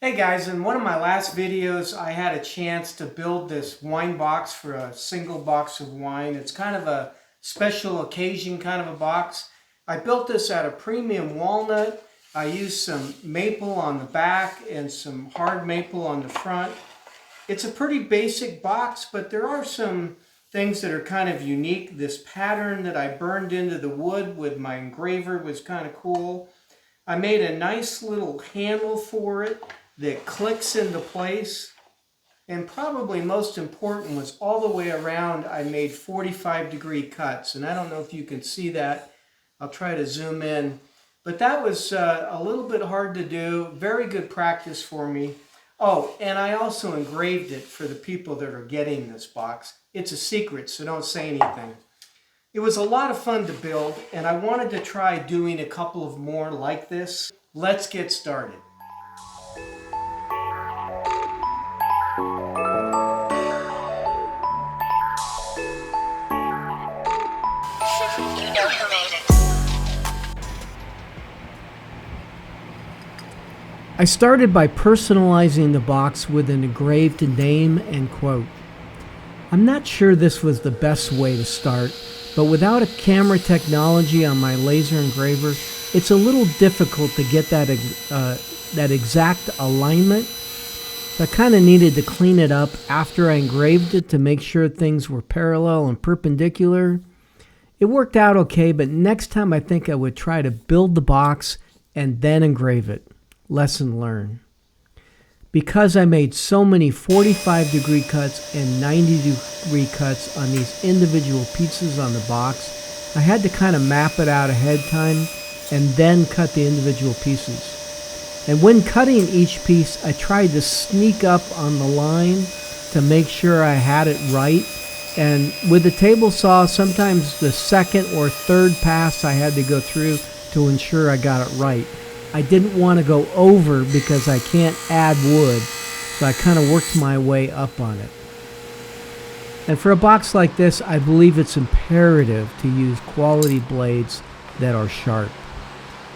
Hey guys, in one of my last videos I had a chance to build this wine box for a single box of wine. It's kind of a special occasion kind of a box. I built this out of premium walnut. I used some maple on the back and some hard maple on the front. It's a pretty basic box, but there are some things that are kind of unique. This pattern that I burned into the wood with my engraver was kind of cool. I made a nice little handle for it that clicks into place, and probably most important was all the way around I made 45-degree cuts, and I don't know if you can see that. I'll try to zoom in, but that was a little bit hard to do. Very good practice for me. Oh, and I also engraved it for the people that are getting this box. It's a secret, so don't say anything. It was a lot of fun to build, and I wanted to try doing a couple of more like this. Let's get started. I started by personalizing the box with an engraved name and quote. I'm not sure this was the best way to start, but without a camera technology on my laser engraver, it's a little difficult to get that exact alignment. So I kind of needed to clean it up after I engraved it to make sure things were parallel and perpendicular. It worked out okay, but next time I think I would try to build the box and then engrave it. Lesson learned. Because I made so many 45-degree cuts and 90-degree cuts on these individual pieces on the box, I had to kind of map it out ahead of time and then cut the individual pieces. And when cutting each piece, I tried to sneak up on the line to make sure I had it right. And with the table saw, sometimes the second or third pass I had to go through to ensure I got it right. I didn't want to go over because I can't add wood, so I kind of worked my way up on it. And for a box like this, I believe it's imperative to use quality blades that are sharp.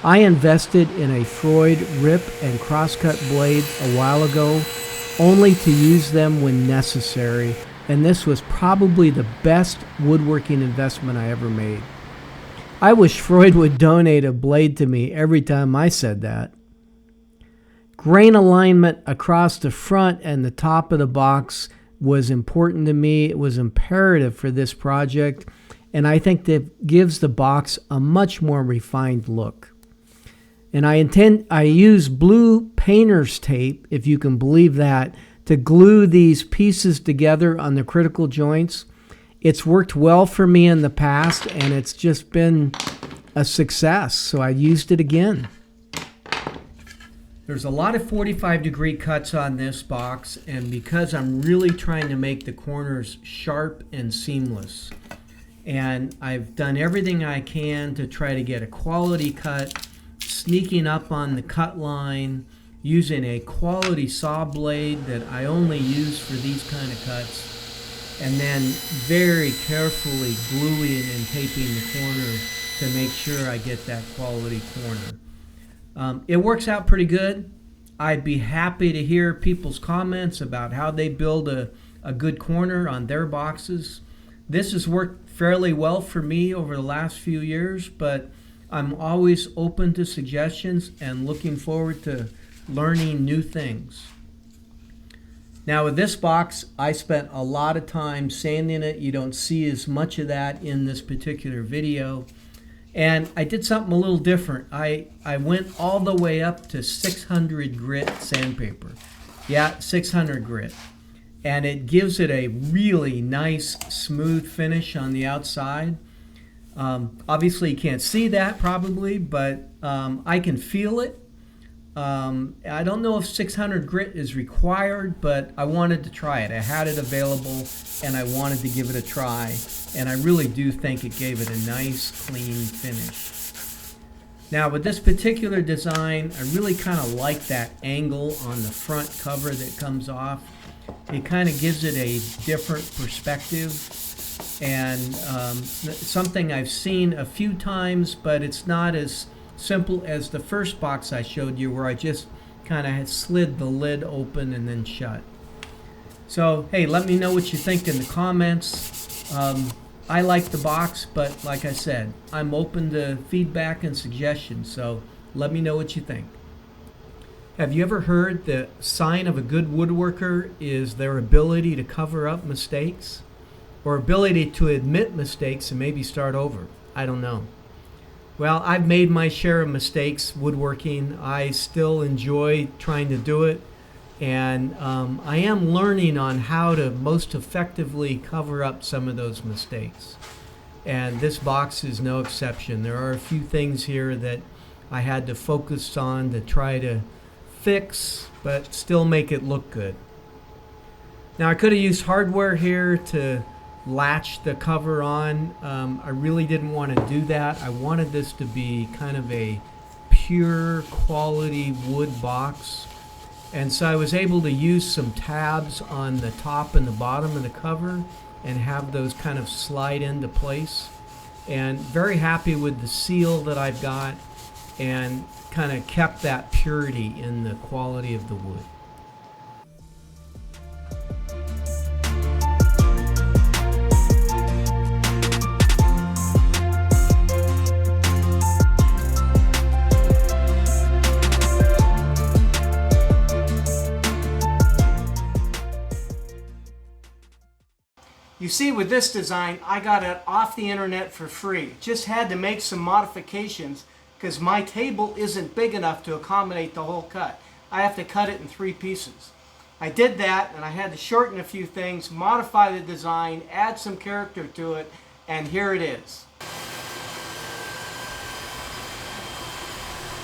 I invested in a Freud rip and crosscut blade a while ago, only to use them when necessary, and this was probably the best woodworking investment I ever made. I wish Freud would donate a blade to me every time I said that. Grain alignment across the front and the top of the box was important to me. It was imperative for this project, and I think that gives the box a much more refined look. And I use blue painter's tape, if you can believe that, to glue these pieces together on the critical joints. It's worked well for me in the past, and it's just been a success, so I used it again. There's a lot of 45-degree cuts on this box, and because I'm really trying to make the corners sharp and seamless, and I've done everything I can to try to get a quality cut, sneaking up on the cut line, using a quality saw blade that I only use for these kind of cuts, and then very carefully gluing and taping the corner to make sure I get that quality corner. It works out pretty good. I'd be happy to hear people's comments about how they build a good corner on their boxes. This has worked fairly well for me over the last few years, but I'm always open to suggestions and looking forward to learning new things. Now with this box, I spent a lot of time sanding it. You don't see as much of that in this particular video. And I did something a little different. I went all the way up to 600 grit sandpaper. Yeah, 600 grit. And it gives it a really nice, smooth finish on the outside. Obviously you can't see that probably, but I can feel it. I don't know if 600 grit is required, but I wanted to try it. I had it available and I wanted to give it a try, and I really do think it gave it a nice clean finish. Now with this particular design, I really kind of like that angle on the front cover that comes off. It kind of gives it a different perspective, and something I've seen a few times, but it's not as simple as the first box I showed you, where I just kind of slid the lid open and then shut. So, hey, let me know what you think in the comments. I like the box, but like I said, I'm open to feedback and suggestions, so let me know what you think. Have you ever heard the sign of a good woodworker is their ability to cover up mistakes? Or ability to admit mistakes and maybe start over? I don't know. Well, I've made my share of mistakes woodworking. I still enjoy trying to do it. And I am learning on how to most effectively cover up some of those mistakes. And this box is no exception. There are a few things here that I had to focus on to try to fix, but still make it look good. Now I could have used hardware here to latch the cover on. I really didn't want to do that. I wanted this to be kind of a pure quality wood box. And so I was able to use some tabs on the top and the bottom of the cover and have those kind of slide into place. And very happy with the seal that I've got, and kind of kept that purity in the quality of the wood. You see, with this design, I got it off the internet for free. Just had to make some modifications because my table isn't big enough to accommodate the whole cut. I have to cut it in 3 pieces. I did that, and I had to shorten a few things, modify the design, add some character to it, and here it is.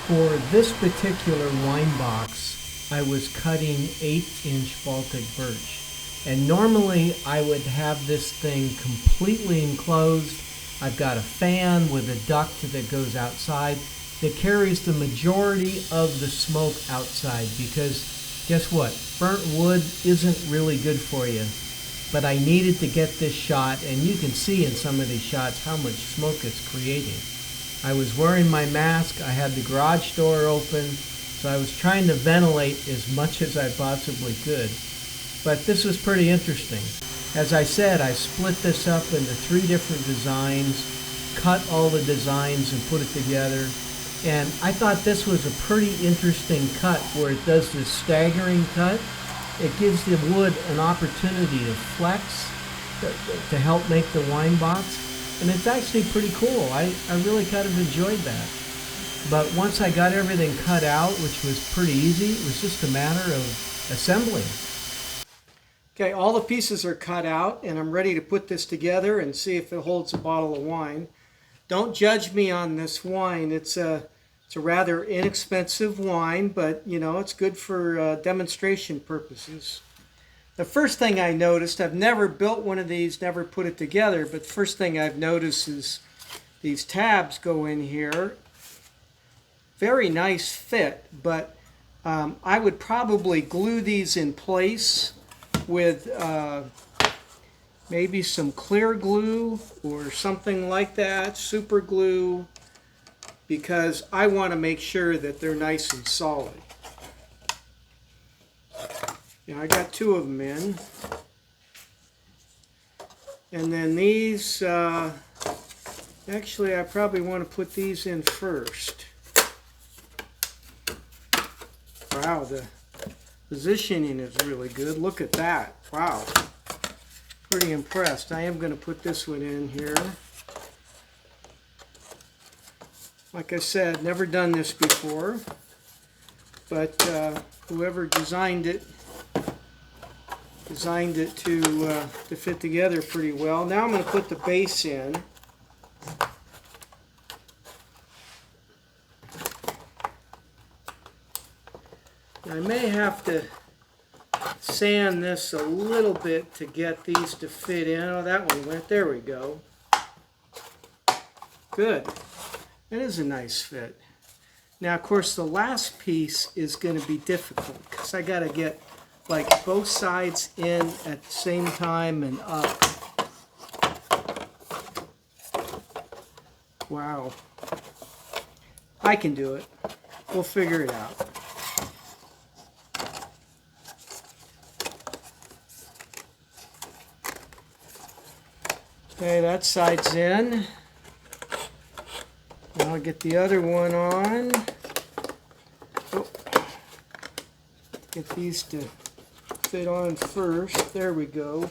For this particular wine box, I was cutting 8-inch Baltic birch. And normally I would have this thing completely enclosed. I've got a fan with a duct that goes outside that carries the majority of the smoke outside, because guess what? Burnt wood isn't really good for you. But I needed to get this shot, and you can see in some of these shots how much smoke it's creating. I was wearing my mask, I had the garage door open, so I was trying to ventilate as much as I possibly could. But this was pretty interesting. As I said, I split this up into 3 different designs, cut all the designs and put it together. And I thought this was a pretty interesting cut where it does this staggering cut. It gives the wood an opportunity to flex to help make the wine box. And it's actually pretty cool. I really kind of enjoyed that. But once I got everything cut out, which was pretty easy, it was just a matter of assembling. Okay, all the pieces are cut out, and I'm ready to put this together and see if it holds a bottle of wine. Don't judge me on this wine. It's a rather inexpensive wine, but you know, it's good for demonstration purposes. The first thing I noticed, I've never built one of these, never put it together, but the first thing I've noticed is these tabs go in here. Very nice fit, but I would probably glue these in place with maybe some clear glue or something like that, super glue, because I want to make sure that they're nice and solid. Yeah, I got 2 of them in. And then these, actually I probably want to put these in first. Wow, the positioning is really good. Look at that. Wow. Pretty impressed. I am going to put this one in here. Like I said, never done this before, but whoever designed it to fit together pretty well. Now I'm going to put the base in. I may have to sand this a little bit to get these to fit in. Oh, that one went. There we go. Good. That is a nice fit. Now, of course, the last piece is going to be difficult because I got to get like both sides in at the same time and up. Wow. I can do it. We'll figure it out. Okay, that side's in. Now I'll get the other one on. Oh, get these to fit on first. There we go.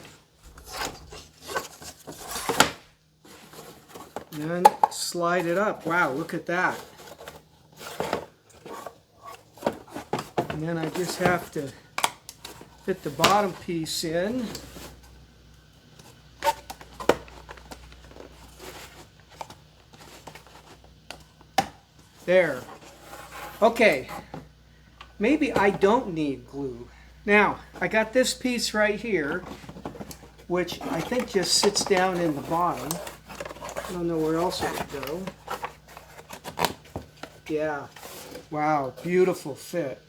And slide it up. Wow, look at that. And then I just have to fit the bottom piece in. There. Okay. Maybe I don't need glue. Now, I got this piece right here, which I think just sits down in the bottom. I don't know where else it would go. Yeah. Wow, beautiful fit.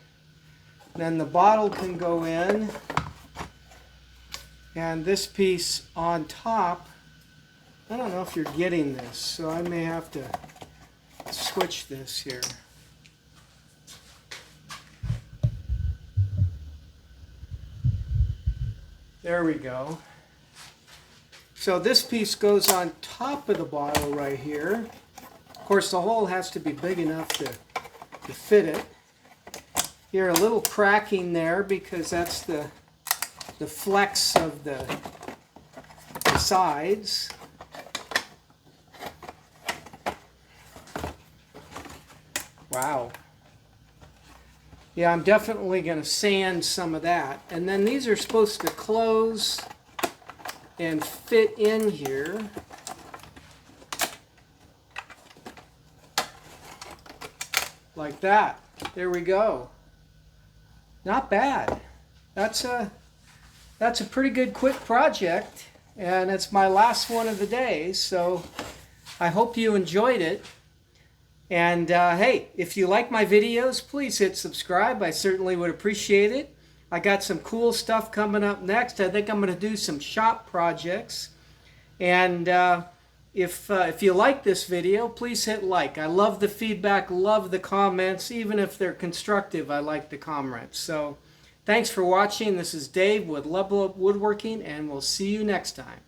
Then the bottle can go in, and this piece on top, I don't know if you're getting this, so I may have to switch this here. There we go. So this piece goes on top of the bottle right here. Of course, the hole has to be big enough to fit it. Here, a little cracking there because that's the flex of the sides. Wow. Yeah, I'm definitely going to sand some of that. And then these are supposed to close and fit in here. Like that. There we go. Not bad. That's a pretty good quick project, and it's my last one of the day, so I hope you enjoyed it. And hey, if you like my videos, please hit subscribe. I certainly would appreciate it. I got some cool stuff coming up next. I think I'm going to do some shop projects. And if you like this video, please hit like. I love the feedback, love the comments. Even if they're constructive, I like the comments. So thanks for watching. This is Dave with Level Up Woodworking, and we'll see you next time.